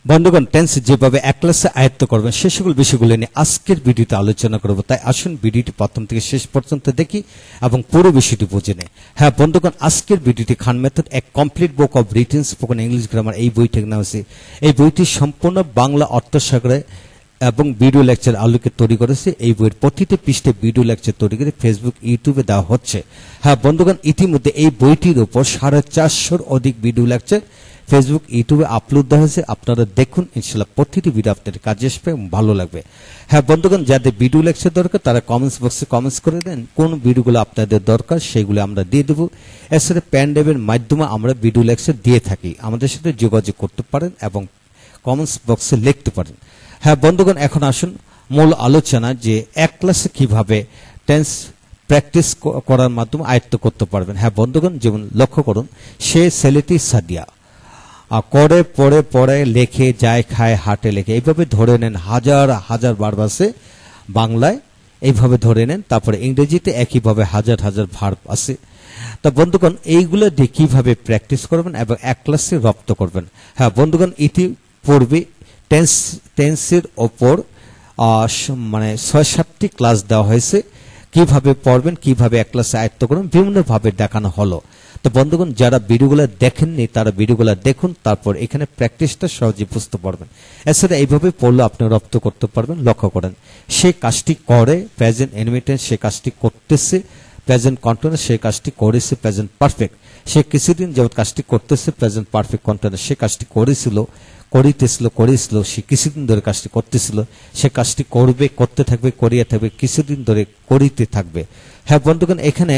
বন্ধুগণ, টেন্স যেভাবে এক ক্লাসে আয়ত্ত করবেন সে সকল বিষয়গুলো নিয়ে আজকের ভিডিওতে আলোচনা করব। তাই আসুন ভিডিওটি প্রথম থেকে শেষ পর্যন্ত দেখি এবং পুরো বিষয়টি বুঝে নেই। হ্যাঁ বন্ধুগণ, আজকের ভিডিওটি খান মেথড এক complete book of written spoken English grammar এই বইটি নেওয়া হয়েছে। এই বইটি সম্পূর্ণ বাংলা অর্থসাগরে এবং ভিডিও লেকচার আলোকে তৈরি করেছে। এই বইয়ের প্রতিটি পৃষ্ঠে ভিডিও লেকচার তৈরি করে ফেসবুক, ইউটিউবে দেওয়া হচ্ছে। হ্যাঁ বন্ধুগণ, ইতিমধ্যে এই বইটির উপর 450-র অধিক ভিডিও লেকচার ফেসবুক, ইউটিউবে আপলোড দেওয়া হয়েছে। আপনারা দেখুন, ইনশাআল্লাহ প্রতিটি ভিডিও আপনাদের কাজে আসবে এবং ভালো লাগবে। হ্যাঁ বন্ধুগণ, যাদের ভিডিও লেকচার দরকার তারা কমেন্টস বক্সে কমেন্টস করে দেন কোন ভিডিওগুলো আপনাদের দরকার, সেগুলো আমরা দিয়ে দেবো। এছাড়া প্যান্ডেবের মাধ্যমে আমরা ভিডিও লেকচার দিয়ে থাকি। আমাদের সাথে যোগাযোগ করতে পারেন এবং কমেন্টস বক্সে লিখতে পারেন। হ্যাঁ বন্ধুগণ, এখন আসুন মূল আলোচনা যে এক ক্লাসে কিভাবে টেন্স প্র্যাকটিস করার মাধ্যমে আয়ত্ত করতে পারবেন। হ্যাঁ বন্ধুগণ, যেমন লক্ষ্য করুন, সে ছেলেটি সাদিয়া করে পড়ে পড়ে লেখে যায় খায় হাটে লেখে, এইভাবে ধরে নেন হাজার হাজার বার আছে বাংলায়, এইভাবে ধরে নেন। তারপরে ইংরেজিতে একইভাবে হাজার হাজার ভার্ব আছে। তা বন্ধুগণ, এইগুলো দিয়ে কিভাবে প্র্যাকটিস করবেন এবং এক ক্লাসে রপ্ত করবেন। হ্যাঁ বন্ধুগণ, ইতিপূর্বে টেন্সের ওপর মানে 6-7টি ক্লাস দেওয়া হয়েছে। কিভাবে পড়বেন, কিভাবে এক ক্লাসে আয়ত্ত করবেন বিভিন্নভাবে দেখানো হলো। তো বন্ধুগণ, যারা ভিডিওগুলো দেখেননি তারা ভিডিওগুলো দেখুন, তারপর এখানে প্র্যাকটিসটা সহজে বুঝতে পারবেন। এছাড়া এইভাবে পড়লে আপনি রপ্ত করতে পারবেন। লক্ষ্য করেন, সে কাজটি করে প্রেজেন্ট এনিমেটেন্স, সে কাজটি করতেছে প্রেজেন্ট কন্টিনিউয়াস, সে কাজটি করেছে প্রেজেন্ট পারফেক্ট। সে কিছুদিন যাবত কাজটি করতেছে প্রেজেন্ট পারফেক্ট কন্টিনিউয়াস, সে কাজটি করেছিল সে কিছুদিন ধরে কাজটি করতেছিল, সে কাজটি করবে করতে থাকবে করিয়া থাকবে কিছুদিন ধরে করিতে থাকবে। হ্যাঁ বন্ধুগণ, এখানে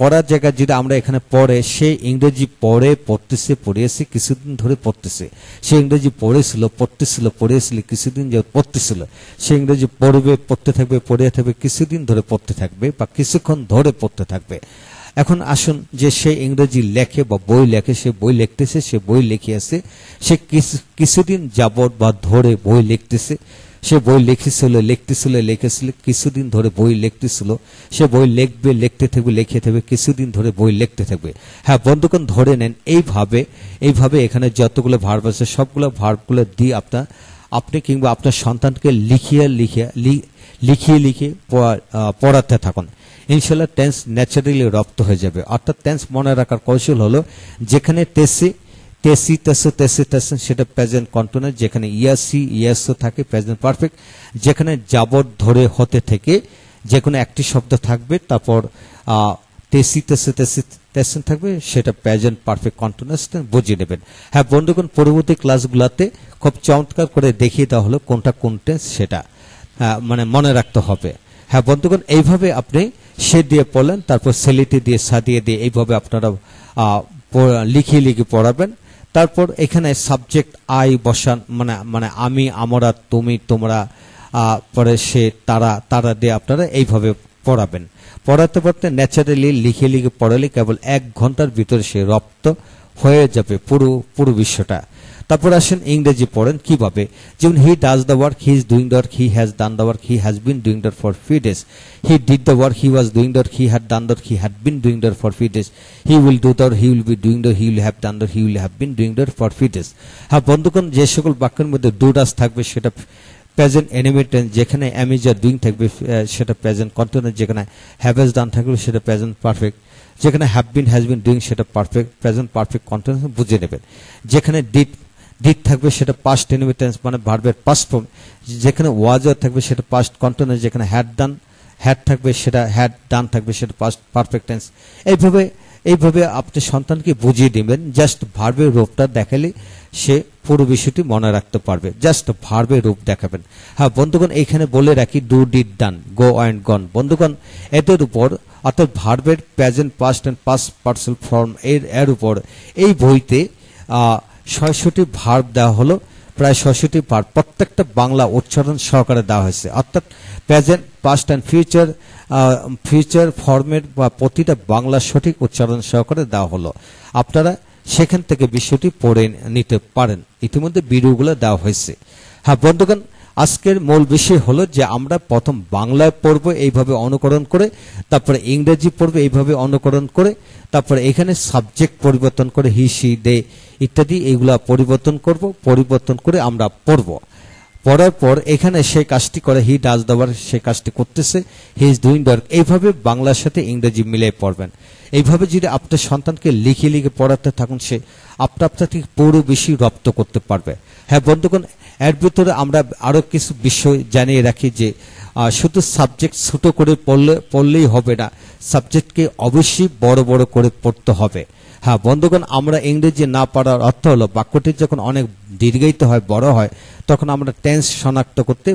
করার জায়গায় যেটা আমরা এখানে পড়ে, সে ইংরেজি পড়িয়েছে কিছুদিন ধরে পড়তেছে, সে ইংরেজি পড়িয়েছিল কিছুদিন যাবত পড়তেছিল, সে ইংরেজি পড়তে থাকবে পড়িয়া থাকবে কিছুদিন ধরে পড়তে থাকবে বা কিছুক্ষণ ধরে পড়তে থাকবে। এখন আসুন, যে সে ইংরেজি লেখে বা বই লেখে, সে বই লিখতেছে, সে বই লিখিয়াছে, সে কিছুদিন যাবত বা ধরে বই লিখতেছে, সে বই লিখেছিল কিছুদিন ধরে বই লিখতেছিল, সে বই লিখতে থাকবে কিছুদিন ধরে বই লিখতে থাকবে। হ্যাঁ বন্ধুগণ, ধরে নেন এইভাবে এখানে যতগুলো ভার্ব আছে সবগুলো ভার্বগুলো দিয়ে আপনি কিংবা আপনার সন্তানকে লিখিয়ে পড়াতে থাকুন। ইনশাআল্লাহ টেন্স ন্যাচারালি রপ্ত হয়ে যাবে। অর্থাৎ টেন্স মনে রাখার কৌশল হলো, যেখানে তেসি সেটা প্রেজেন্ট কন্টিনিউয়াস, যেখানে ইয়াসি থাকে প্রেজেন্ট পারফেক্ট, যেখানে যাবত ধরে হতে থেকে যে কোনো একটি শব্দ থাকবে, তারপর তেসি থাকবে, সেটা প্রেজেন্ট পারফেক্ট কন্টিনিউয়াস বুঝিয়ে নেবেন। হ্যাঁ বন্ধুগণ, পরবর্তী ক্লাসগুলোতে খুব চমৎকার করে দেখিয়ে দেওয়া হলো কোনটা কোন টেন্স, সেটা মানে মনে রাখতে হবে। হ্যাঁ বন্ধুগণ, এইভাবে আপনি সে দিয়ে পড়লেন, তারপর ছেলেটি দিয়ে সাদিয়ে দিয়ে এইভাবে আপনারা লিখে পড়াবেন। তারপর এখানে সাবজেক্ট আই বসান, মানে আমি, আমরা, তুমি, তোমরা, পরে সে, তারা দিয়ে আপনারা এইভাবে পড়াবেন। পড়াতে ন্যাচারালি লিখে পড়ালে কেবল 1 ঘন্টার ভিতরে সে রপ্ত হয়ে যাবে পুরো বিশ্বটা। তারপর আসেন ইংরেজি পড়েন কিভাবে, যেমন he does the work, he is doing the work, he has done the work, he has been doing the for few days, he did the work, he was doing the work, he had done the work, he had been doing the for few days, he will do the work, he will be doing the, he will have done the, he will have been doing the for few days. হ্যাঁ বন্ধুগণ, যে সকল বাক্যের মধ্যে do does থাকবে সেটা present এনিমেটেন্স, যেখানে M is doing থাকবে সেটা প্রেজেন্ট কন্টিনিউয়াস, যেখানে হ্যাভ হ্যাজ ডান থাকবে সেটা প্রেজেন্ট পারফেক্ট, যেখানে have been has been doing সেটা প্রেজেন্ট পারফেক্ট কন্টিনিউয়াস বুঝে নেবেন। যেখানে ডিড থাকবে সেটা পাস্ট এনিমেটেন্স মানে ভার্বের পাস্ট ফর্ম, যেখানে ওয়াজ থাকবে সেটা পাস্ট কন্টিনিউয়াস, যেখানে হ্যাড থাকবে সেটা হ্যাড ডান থাকবে সেটা পাস্ট পারফেক্ট টেন্স। এইভাবে আপনি সন্তানকে বুঝিয়ে দিবেন। জাস্ট ভার্বের রূপটা দেখালে সে পুরো বিষয়টি মনে রাখতে পারবে। জাস্ট ভার্বের রূপ দেখাবেন। হ্যাঁ বন্ধুগণ, এইখানে বলে রাখি do, did, done, go and গন। বন্ধুগণ, এদের উপর অর্থাৎ ভার্বের present, past and past parcel form এর উপর এই বইতে 600টি ভার্ব দেওয়া হলো, প্রায় 600টি ভার্ব প্রত্যেকটা বাংলা উচ্চারণ সহকারে দেওয়া হয়েছে। অর্থাৎ প্রেজেন্ট, পাস্ট অ্যান্ড ফিউচার ফর্মের বা প্রতিটা বাংলা সঠিক উচ্চারণ সহকারে দেওয়া হলো। আপনারা সেখান থেকে বিষয়টি পড়ে নিতে পারেন। ইতিমধ্যে ভিডিওগুলো দেওয়া হয়েছে। হ্যাঁ বন্ধুগণ, আজকের মূল বিষয় হলো যে আমরা প্রথম বাংলায় পড়ব এইভাবে অনুকরণ করে, তারপরে ইংরেজি পড়ব এইভাবে অনুকরণ করে, তারপরে এখানে সাবজেক্ট পরিবর্তন করে হি সি দে ইত্যাদি এইগুলা পরিবর্তন করে আমরা পড়ব। পড়ার পর এখানে সেই কাজটি করে, হি ডাজ দ্য ওয়ার্ক, সেই কাজটি করতেছে, he is doing the work. এইভাবে বাংলার সাথে ইংরেজি মিলিয়ে পড়বেন। এইভাবে যদি আপনার সন্তানকে লিখে লিখে পড়াতে থাকুন, সে আপনার থেকে পুরো বেশি রপ্ত করতে পারবে। হ্যাঁ বন্ধুগণ, এর ভিতরে আমরা আরো কিছু বিষয় জানিয়ে রাখি যে শুধু সাবজেক্ট ছোট করে পড়লেই হবে না, সাবজেক্টকে অবশ্যই বড় বড় করে পড়তে হবে। হ্যাঁ বন্ধুগণ, আমরা ইংরেজি না পারার অর্থ হলো বাক্যটি যখন অনেক দীর্ঘায়িত হয়, বড় হয়, তখন আমরা টেন্স শনাক্ত করতে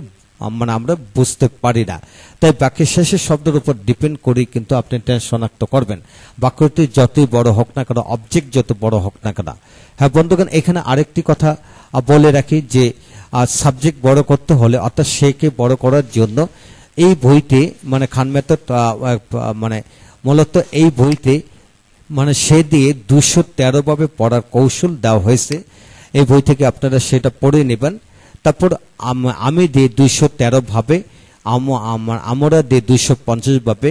আমরা বুঝতে পারি না। তাই বাক্যের শেষের শব্দের উপর ডিপেন্ড করেই কিন্তু আপনি টেন্স শনাক্ত করবেন, বাক্যটি যতই বড় হোক না কেন, অবজেক্ট যত বড় হোক না কেন। হ্যাঁ বন্ধুগণ, এখানে আরেকটি কথা বলে রাখি যে সাবজেক্ট বড় করতে হলে, অর্থাৎ সেকে বড় করার জন্য এই বইতে খান মেথড মূলত এই বইতে সে দিয়ে 213 ভাবে পড়ার কৌশল দেওয়া হয়েছে। এই বই থেকে আপনারা সেটা পড়ে নেবেন। তারপর আমি দিয়ে 213 ভাবে, আমরা দিয়ে 250 ভাবে,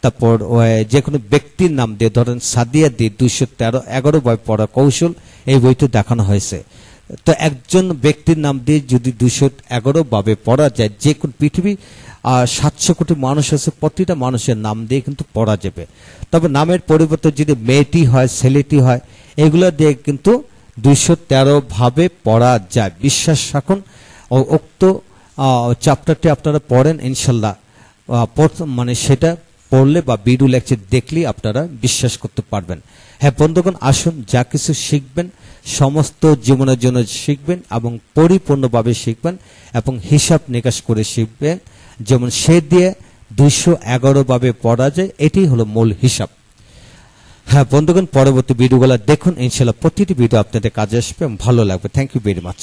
তারপর যে কোনো ব্যক্তির নাম দিয়ে, ধরেন সাদিয়া দিয়ে 211 ভাবে পড়ার কৌশল এই বইতে দেখানো হয়েছে। তো একজন ব্যক্তির নাম দিয়ে যদি 211 ভাবে পড়া যায়, যে কোন পৃথিবী 700 কোটি মানুষ আছে, প্রতিটা মানুষের নাম দিয়ে কিন্তু পড়া যাবে। তবে নামের পরিবর্তে যদি মেয়েটি হয়, ছেলেটি হয়, এগুলো দিয়ে কিন্তু 213 ভাবে পড়া যায়। বিশ্বাস রাখুন, উক্ত চ্যাপ্টারটি আপনারা পড়েন, ইনশাল্লাহ সেটা পড়লে বা ভিডিও লেকচার দেখলে আপনারা বিশ্বাস করতে পারবেন। হ্যাঁ বন্ধুগণ, আসুন যা কিছু শিখবেন সমস্ত জীবনের জন্য শিখবেন এবং পরিপূর্ণভাবে শিখবেন এবং হিসাব নিকাশ করে শিখবেন, যেমন সে দিয়ে 211 ভাবে পড়া যায়। এটি হলো মূল হিসাব। হ্যাঁ বন্ধুগণ, পরবর্তী ভিডিওগুলো দেখুন, ইনশাল্লাহ প্রতিটি ভিডিও আপনাদের কাজে আসবে এবং ভালো লাগবে। Thank you very much.